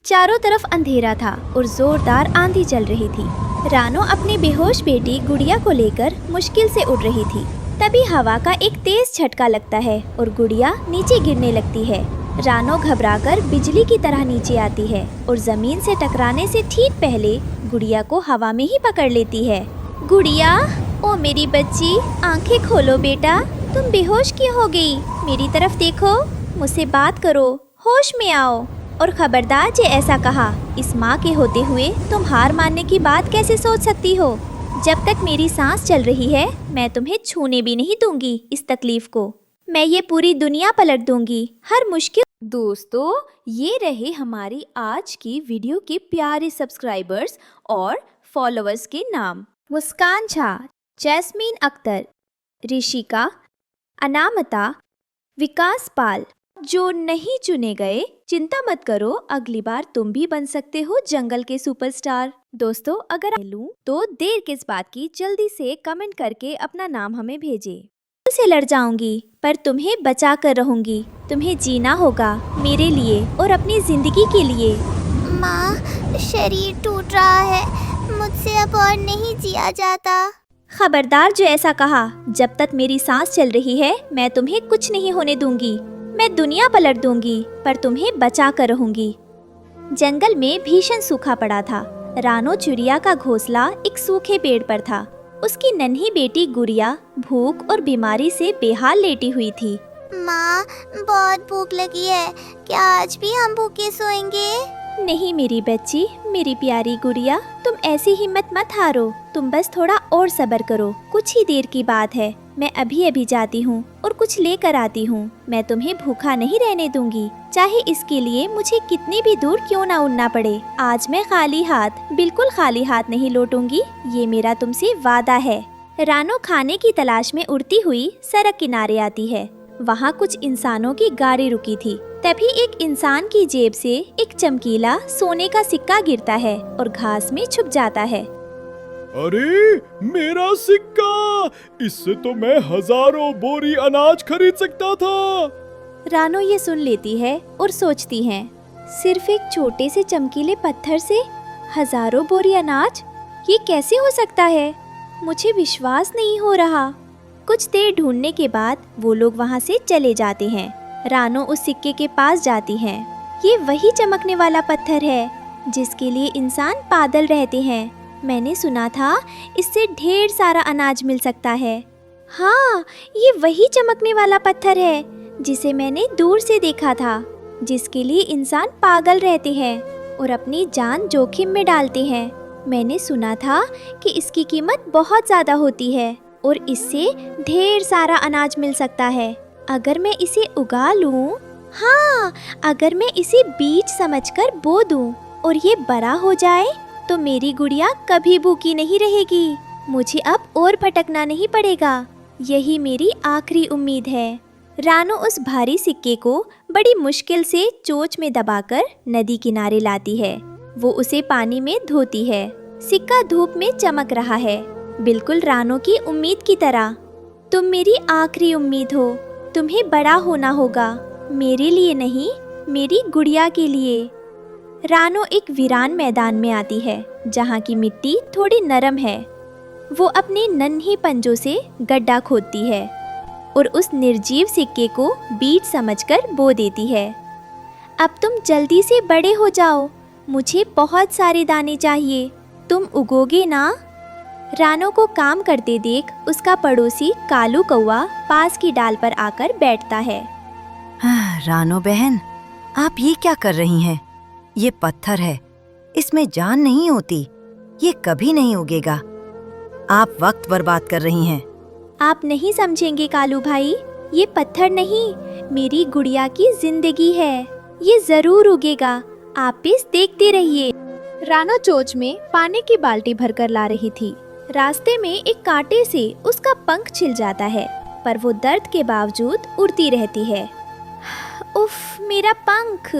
चारों तरफ अंधेरा था और जोरदार आंधी चल रही थी। रानो अपनी बेहोश बेटी गुड़िया को लेकर मुश्किल से उड़ रही थी। तभी हवा का एक तेज झटका लगता है और गुड़िया नीचे गिरने लगती है। रानो घबराकर बिजली की तरह नीचे आती है और जमीन से टकराने से ठीक पहले गुड़िया को हवा में ही पकड़ लेती है। गुड़िया, ओ मेरी बच्ची, आंखें खोलो बेटा, तुम बेहोश क्यों हो गई? मेरी तरफ देखो, मुझसे बात करो, होश में आओ। और खबरदार जे ऐसा कहा, इस माँ के होते हुए तुम हार मानने की बात कैसे सोच सकती हो? जब तक मेरी सांस चल रही है मैं तुम्हें छूने भी नहीं दूंगी इस तकलीफ को। मैं ये पूरी दुनिया पलट दूंगी, हर मुश्किल। दोस्तों, ये रहे हमारी आज की वीडियो के प्यारे सब्सक्राइबर्स और फॉलोअर्स के नाम। मुस्कान झा, जैस्मीन अख्तर, ऋषिका, अनामिता, विकास पाल। जो नहीं चुने गए, चिंता मत करो, अगली बार तुम भी बन सकते हो जंगल के सुपरस्टार। दोस्तों, अगर लूं तो देर किस बात की, जल्दी से कमेंट करके अपना नाम हमें भेजें। से लड़ जाऊंगी पर तुम्हें बचा कर रहूंगी। तुम्हें जीना होगा मेरे लिए और अपनी जिंदगी के लिए। माँ, शरीर टूट रहा है, मुझसे अब और नहीं जिया जाता। खबरदार जो ऐसा कहा, जब तक मेरी सांस चल रही है मैं तुम्हें कुछ नहीं होने दूंगी। मैं दुनिया पलट दूंगी पर तुम्हें बचा कर रहूंगी। जंगल में भीषण सूखा पड़ा था। रानो चिड़िया का घोंसला एक सूखे पेड़ पर था। उसकी नन्ही बेटी गुड़िया भूख और बीमारी से बेहाल लेटी हुई थी। माँ, बहुत भूख लगी है, क्या आज भी हम भूखे सोएंगे? नहीं मेरी बच्ची, मेरी प्यारी गुड़िया, तुम ऐसी हिम्मत मत हारो। तुम बस थोड़ा और सब्र करो, कुछ ही देर की बात है। मैं अभी अभी जाती हूँ और कुछ लेकर आती हूँ। मैं तुम्हें भूखा नहीं रहने दूंगी, चाहे इसके लिए मुझे कितनी भी दूर क्यों ना उड़ना पड़े। आज मैं खाली हाथ, बिल्कुल खाली हाथ नहीं लौटूंगी, ये मेरा तुमसे वादा है। रानो खाने की तलाश में उड़ती हुई सड़क किनारे आती है। वहाँ कुछ इंसानों की गाड़ी रुकी थी। तभी एक इंसान की जेब से एक चमकीला सोने का सिक्का गिरता है और घास में छुप जाता है। अरे, मेरा सिक्का! इससे तो मैं हजारों बोरी अनाज खरीद सकता था। रानो ये सुन लेती है और सोचती है, सिर्फ एक छोटे से चमकीले पत्थर से हजारों बोरी अनाज, ये कैसे हो सकता है? मुझे विश्वास नहीं हो रहा। कुछ देर ढूंढने के बाद वो लोग वहाँ से चले जाते हैं। रानो उस सिक्के के पास जाती है। ये वही चमकने वाला पत्थर है जिसके लिए इंसान पागल रहते हैं। मैंने सुना था इससे ढेर सारा अनाज मिल सकता है। हाँ, ये वही चमकने वाला पत्थर है जिसे मैंने दूर से देखा था, जिसके लिए इंसान पागल रहते हैं और अपनी जान जोखिम में डालते हैं। मैंने सुना था कि इसकी कीमत बहुत ज़्यादा होती है और इससे ढेर सारा अनाज मिल सकता है अगर मैं इसे उगा लूं। हाँ, अगर मैं इसे बीज समझकर बो दूं और ये बड़ा हो जाए तो मेरी गुड़िया कभी भूखी नहीं रहेगी। मुझे अब और भटकना नहीं पड़ेगा। यही मेरी आखिरी उम्मीद है। रानो उस भारी सिक्के को बड़ी मुश्किल से चोंच में दबाकर नदी किनारे लाती है। वो उसे पानी में धोती है। सिक्का धूप में चमक रहा है, बिल्कुल रानो की उम्मीद की तरह। तुम मेरी आखिरी उम्मीद हो। तुम्हें बड़ा होना होगा, मेरे लिए नहीं, मेरी गुड़िया के लिए। रानो एक वीरान मैदान में आती है जहाँ की मिट्टी थोड़ी नरम है। वो अपने नन्हे पंजों से गड्ढा खोदती है और उस निर्जीव सिक्के को बीज समझकर बो देती है। अब तुम जल्दी से बड़े हो जाओ, मुझे बहुत सारे दाने चाहिए। तुम उगोगे ना? रानो को काम करते देख उसका पड़ोसी कालू कौवा पास की डाल पर आकर बैठता है। रानो बहन, आप ये क्या कर रही हैं? ये पत्थर है, इसमें जान नहीं होती, ये कभी नहीं उगेगा। आप वक्त बर्बाद कर रही हैं। आप नहीं समझेंगे कालू भाई, ये पत्थर नहीं, मेरी गुड़िया की जिंदगी है। ये जरूर उगेगा, आप इस देखते रहिए। रानो चोंच में पानी की बाल्टी भरकर ला रही थी। रास्ते में एक कांटे से उसका पंख छिल जाता है, पर वो दर्द के बावजूद उड़ती रहती है। उफ, मेरा पंख!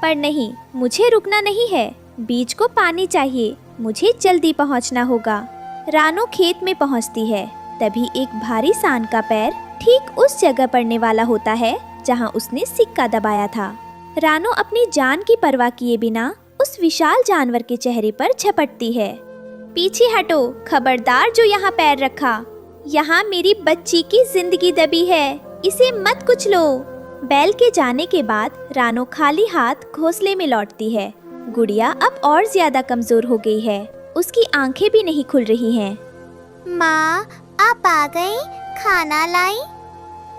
पर नहीं, मुझे रुकना नहीं है। बीज को पानी चाहिए, मुझे जल्दी पहुंचना होगा। रानो खेत में पहुंचती है। तभी एक भारी सांड का पैर ठीक उस जगह पड़ने वाला होता है जहां उसने सिक्का दबाया था। रानो अपनी जान की परवाह किए बिना उस विशाल जानवर के चेहरे पर झपटती है। पीछे हटो, खबरदार जो यहाँ पैर रखा। यहाँ मेरी बच्ची की जिंदगी दबी है, इसे मत कुचलो। बैल के जाने के बाद रानो खाली हाथ घोंसले में लौटती है। गुड़िया अब और ज्यादा कमजोर हो गई है, उसकी आंखें भी नहीं खुल रही हैं। माँ, आप आ गई, खाना लाई?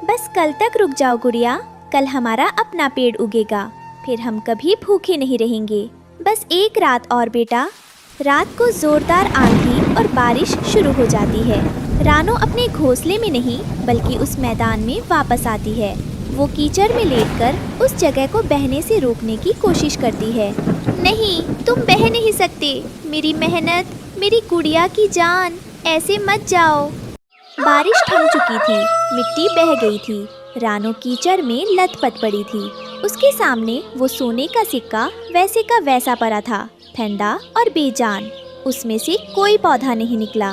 बस कल तक रुक जाओ गुड़िया, कल हमारा अपना पेड़ उगेगा, फिर हम कभी भूखे नहीं रहेंगे। बस एक रात और बेटा। रात को जोरदार आंधी और बारिश शुरू हो जाती है। रानो अपने घोंसले में नहीं बल्कि उस मैदान में वापस आती है। वो कीचड़ में लेटकर उस जगह को बहने से रोकने की कोशिश करती है। नहीं, तुम बह नहीं सकते, मेरी मेहनत, मेरी गुड़िया की जान, ऐसे मत जाओ। बारिश थम चुकी थी, मिट्टी बह गई थी। रानो कीचड़ में लथपथ पड़ी थी। उसके सामने वो सोने का सिक्का वैसे का वैसा पड़ा था, ठंडा और बेजान। उसमें से कोई पौधा नहीं निकला।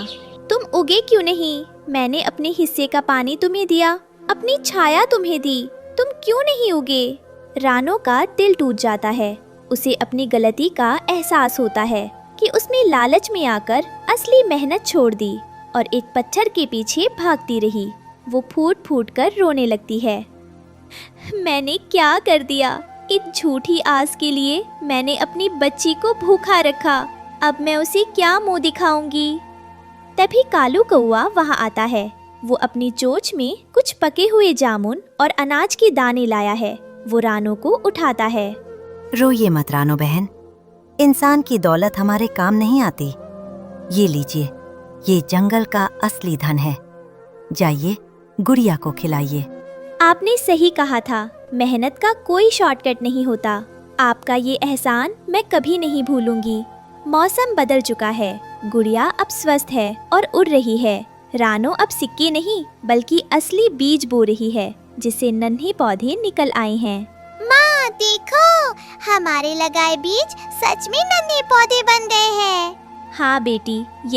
तुम उगे क्यों नहीं? मैंने अपने हिस्से का पानी तुम्हें दिया, अपनी छाया तुम्हें दी, तुम क्यों नहीं उगे? रानो का दिल टूट जाता है। उसे अपनी गलती का एहसास होता है कि उसने लालच में आकर असली मेहनत छोड़ दी और एक पत्थर के पीछे भागती रही। वो फूट फूट कर रोने लगती है। मैंने क्या कर दिया? इस झूठी आस के लिए मैंने अपनी बच्ची को भूखा रखा। अब मैं उसे क्या मुंह दिखाऊंगी? तभी कालू कौआ वहां आता है। वो अपनी चोंच में कुछ पके हुए जामुन और अनाज के दाने लाया है। वो रानो को उठाता है। रोइए मत रानो बहन, इंसान की दौलत हमारे काम नहीं आती। ये लीजिए, ये जंगल का असली धन है। जाइए, गुड़िया को खिलाइए। आपने सही कहा था, मेहनत का कोई शॉर्टकट नहीं होता। आपका ये एहसान मैं कभी नहीं भूलूंगी। मौसम बदल चुका है, गुड़िया अब स्वस्थ है और उड़ रही है। रानो अब सिक्के नहीं बल्कि असली बीज बो रही है, जिससे नन्हे पौधे निकल आए हैं। माँ देखो, हमारे लगाए बीज सच में नन्हे पौधे बन गए हैं। हाँ बेटी, ये